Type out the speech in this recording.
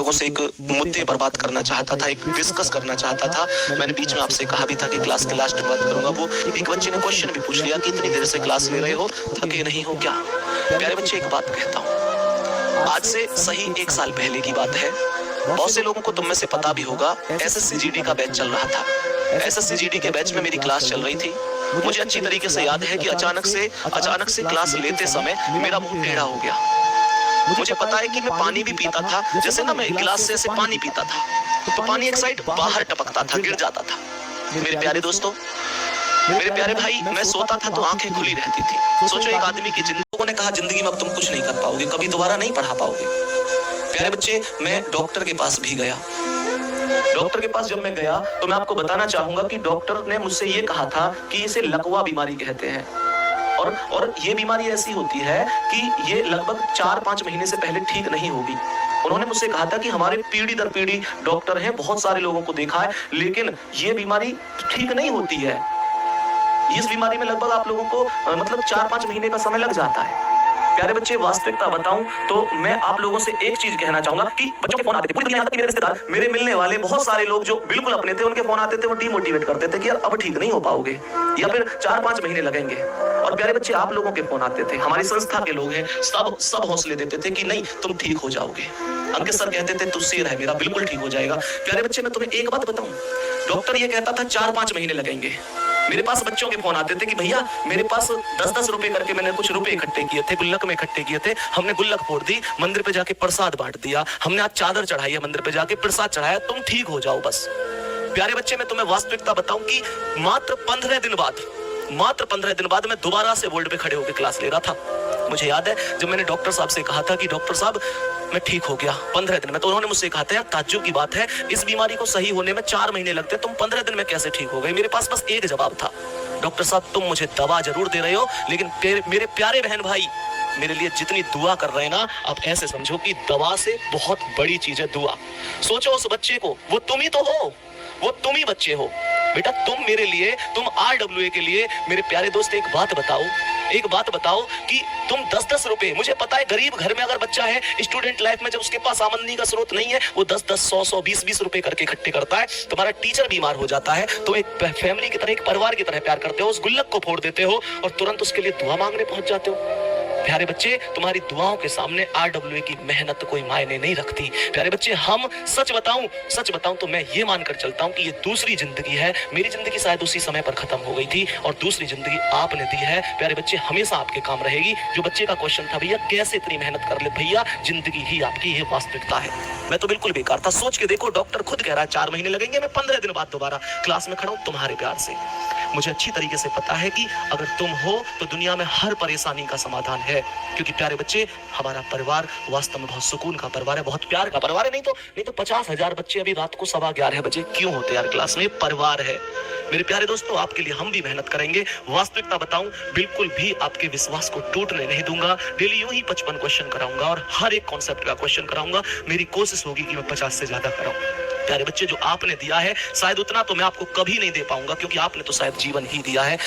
लोगों से एक मुद्दे पर बात करना चाहता था, एक डिस्कस करना चाहता था। मैंने बीच में आपसे कहा भी था कि क्लास के लास्ट में बात करूंगा। वो एक बच्चे ने क्वेश्चन भी पूछ लिया कि इतनी देर से क्लास ले रहे हो, थके नहीं हो क्या? प्यारे बच्चे, एक बात कहता हूँ, आज से सही 1 साल पहले की बात है। बहुत से लोगों को तुम में से पता भी होगा, एसएससी जीडी का बैच चल रहा था। एसएससी जीडी के बैच में मेरी क्लास चल रही थी। मुझे अच्छी तरीके से याद है कि अचानक से क्लास लेते समय मेरा मुंह टेढ़ा हो गया। मुझे पता है कि मैं पानी भी पीता था, जैसे ना मैं गिलास से ऐसे पानी पीता था तो पानी एक साइड बाहर टपकता था, गिर जाता था। मेरे प्यारे दोस्तों, मेरे प्यारे भाई, मैं सोता था तो आंखें खुली रहती थी। सोचो, एक आदमी की जिंदगी, लोगों ने कहा जिंदगी में अब तुम कुछ नहीं कर पाओगे, कभी दोबारा नहीं पढ़ा पाओगे। प्यारे बच्चे, मैं डॉक्टर के पास भी गया। डॉक्टर के पास जब मैं गया तो मैं आपको बताना चाहूंगा कि डॉक्टर ने मुझसे ये कहा था कि इसे लकवा बीमारी कहते हैं और ये बीमारी ऐसी होती है कि ये लगभग 4-5 महीने से पहले ठीक नहीं होगी। उन्होंने मुझसे कहा था कि हमारे पीढ़ी दर पीढ़ी डॉक्टर हैं, बहुत सारे लोगों को देखा है, लेकिन ये बीमारी ठीक नहीं होती है। इस बीमारी में लगभग आप लोगों को मतलब 4-5 महीने का समय लग जाता है। प्यारे बच्चे, वास्तविकता बताऊं तो मैं आप लोगों से एक चीज कहना चाहूंगा कि बच्चों के फोन आते थे, पूरी दुनिया तक मेरे रिश्तेदार, मेरे मिलने वाले बहुत सारे लोग जो बिल्कुल अपने थे, उनके फोन आते थे, वो डीमोटिवेट करते थे कि यार अब ठीक नहीं हो पाओगे या फिर 4-5 महीने लगेंगे। और प्यारे बच्चे, आप लोगों के फोन आते थे, हमारी संस्था के लोग हैं, सब हौसले देते थे कि नहीं तुम ठीक हो जाओगे। अंकित सर कहते थे तू शेर है मेरा, बिल्कुल ठीक हो जाएगा। प्यारे बच्चे, मैं तुम्हें एक बात बताऊं, डॉक्टर ये कहता था 4-5 महीने लगेंगे। मेरे पास बच्चों के फोन आते थे कि भैया मेरे पास 10-10 रुपए करके मैंने कुछ रुपए इकट्ठे किए थे, गुल्लक में इकट्ठे किए थे, हमने गुल्लक फोड़ दी, मंदिर पे जाके प्रसाद बांट दिया, हमने आज चादर चढ़ाई है, मंदिर पे जाके प्रसाद चढ़ाया, तुम ठीक हो जाओ बस। प्यारे बच्चे, मैं तुम्हें वास्तविकता बताऊं कि मात्र 15 दिन बाद मैं दोबारा से बोर्ड पे खड़े होकर क्लास ले रहा था। मुझे याद है जब मैंने डॉक्टर साहब से कहा था कि डॉक्टर साहब मैं ठीक हो गया 15 दिन में, तो उन्होंने मुझसे कहा था यार ताज्जुब की बात है, इस बीमारी को सही होने में 4 महीने लगते, तुम 15 दिन में कैसे ठीक हो गए? मेरे पास बस एक जवाब था, डॉक्टर साहब तुम मुझे दवा जरूर दे रहे हो, लेकिन मेरे प्यारे बहन भाई मेरे लिए जितनी दुआ कर रहे हैं ना, आप ऐसे समझो कि दवा से बहुत बड़ी चीज है दुआ। सोचो उस बच्चे को, वो तुम ही तो हो, वो तुम ही बच्चे हो बेटा, तुम मेरे लिए, तुम RWA के लिए। मेरे प्यारे दोस्त, एक बात बताओ कि तुम 10-10 रुपए, मुझे पता है गरीब घर में अगर बच्चा है, स्टूडेंट लाइफ में जब उसके पास आमदनी का स्रोत नहीं है, वो 10-10, 100-100, 20-20 रुपए करके इकट्ठे करता है। तुम्हारा टीचर बीमार हो जाता है तो एक फैमिली की तरह, एक परिवार की तरह प्यार करते हो, उस गुल्लक को फोड़ देते हो और तुरंत उसके लिए दुआ मांगने पहुंच जाते हो। प्यारे बच्चे, तुम्हारी दुआओं के सामने RWA की मेहनत कोई मायने नहीं रखती। प्यारे बच्चे, हम सच बताऊं तो मैं ये मानकर चलता हूं कि ये दूसरी जिंदगी है। मेरी जिंदगी शायद उसी समय पर खत्म हो गई थी और दूसरी जिंदगी आपने दी है। प्यारे बच्चे, हमेशा आपके काम रहेगी। जो बच्चे का क्वेश्चन था भैया कैसे इतनी मेहनत कर ले, भैया जिंदगी ही आपकी ये वास्तविकता है। मैं तो बिल्कुल बेकार था। सोच के देखो, डॉक्टर खुद कह रहा है 4 महीने लगेंगे, मैं 15 दिन बाद दोबारा क्लास में खड़ा हूं तुम्हारे प्यार से। मुझे अच्छी तरीके से पता है कि अगर तुम हो तो दुनिया में हर परेशानी का समाधान है, क्योंकि प्यारे बच्चे हमारा परिवार वास्तव में बहुत सुकून का परिवार है, बहुत प्यार का परिवार है। नहीं तो 50,000 बच्चे अभी रात को 11:15 बजे क्यों होते यार क्लास में? परिवार है। मेरे प्यारे दोस्तों, आपके लिए हम भी मेहनत करेंगे। वास्तविकता बताऊं, बिल्कुल भी आपके विश्वास को टूटने नहीं दूंगा। डेली यूं ही 55 क्वेश्चन कराऊंगा और हर एक कॉन्सेप्ट का क्वेश्चन कराऊंगा। मेरी कोशिश होगी कि मैं 50 से ज्यादा कराऊं। प्यारे बच्चे, जो आपने दिया है शायद उतना तो मैं आपको कभी नहीं दे पाऊंगा, क्योंकि आपने तो शायद जीवन ही दिया है।